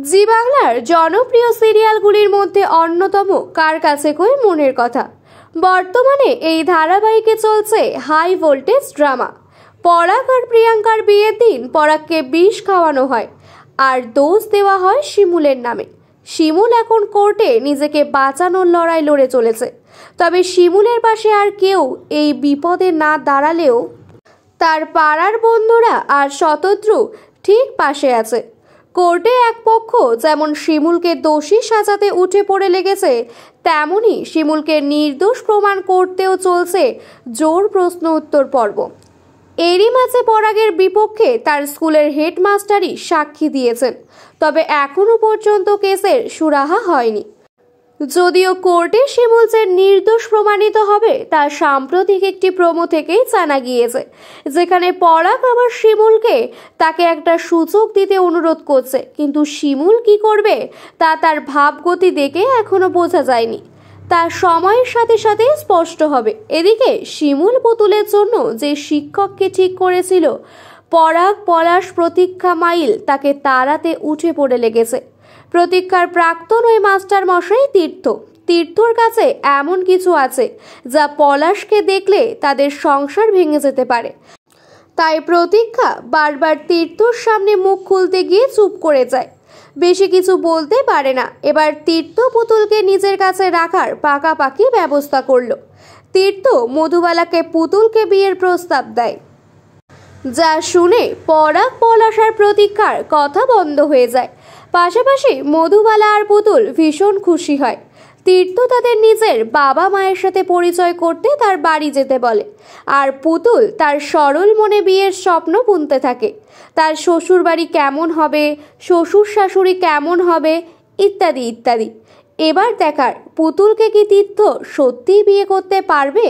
জি বাংলার জনপ্রিয় সিরিয়ালগুলির মধ্যে অন্যতম কার কাছে কই মনের কথা। বর্তমানে এই ধারাবাহিকে চলছে হাই ভোল্টেজ ড্রামা। পরাগ আর প্রিয়াঙ্কার বিয়ের দিন পরাগকে বিষ খাওয়ানো হয় আর দোষ দেওয়া হয় শিমুলের নামে। শিমুল এখন কোর্টে নিজেকে বাঁচানোর লড়াই লড়ে চলেছে। তবে শিমুলের পাশে আর কেউ এই বিপদে না দাঁড়ালেও তার পাড়ার বন্ধুরা আর শতদ্রু ঠিক পাশে আছে। কোর্টে এক পক্ষ যেমন শিমুলকে দোষী সাজাতে উঠে পড়ে লেগেছে, তেমনি শিমুলকে নির্দোষ প্রমাণ করতেও চলছে জোর প্রশ্ন উত্তর পর্ব। এরই মাঝে পরাগের বিপক্ষে তার স্কুলের হেডমাস্টারই সাক্ষী দিয়েছেন। তবে এখনো পর্যন্ত কেসের সুরাহা হয়নি। যদিও কোর্টে শিমুল যে নির্দোষ প্রমাণিত হবে তা সাম্প্রতিক একটি প্রোমো থেকেই জানা গিয়েছে, যেখানে পরাগ আবার শিমুলকে তাকে একটা সুযোগ দিতে অনুরোধ করছে। কিন্তু শিমুল কি করবে তা তার ভাবগতি দেখে এখনো বোঝা যায়নি। তা সময়ের সাথে সাথে স্পষ্ট হবে। এদিকে শিমুল পুতুলের জন্য যে শিক্ষককে ঠিক করেছিল পরাগ, পলাশ, প্রতীক্ষা, মাইল, তাকে তাড়াতে উঠে পড়ে লেগেছে। প্রতীক্ষার প্রাক্তন ওই মাস্টার মশাই তীর্থর কাছে এমন কিছু আছে যা পলাশকে দেখলে তাদের সংসার ভেঙে যেতে পারে। তাই প্রতীক্ষা বারবার তীর্থর সামনে মুখ খুলতে গিয়ে চুপ করে যায়, বেশি কিছু বলতে পারে না। এবার তীর্থ পুতুলকে নিজের কাছে রাখার পাকাপাকি ব্যবস্থা করলো। তীর্থ মধুবালাকে পুতুলকে বিয়ের প্রস্তাব দেয়, যা শুনে পরাগ, পলাশ আর প্রতীক্ষার কথা বন্ধ হয়ে যায়। পাশাপাশি মধুবালা আর পুতুল ভীষণ খুশি হয়। তীর্থ তাদের নিজের বাবা মায়ের সাথে পরিচয় করতে তার বাড়ি যেতে বলে, আর পুতুল তার সরল মনে বিয়ের স্বপ্ন বুনতে থাকে। তার শ্বশুর বাড়ি কেমন হবে, শ্বশুর শাশুড়ি কেমন হবে, ইত্যাদি ইত্যাদি। এবার দেখার পুতুলকে কি তীর্থ সত্যিই বিয়ে করতে পারবে।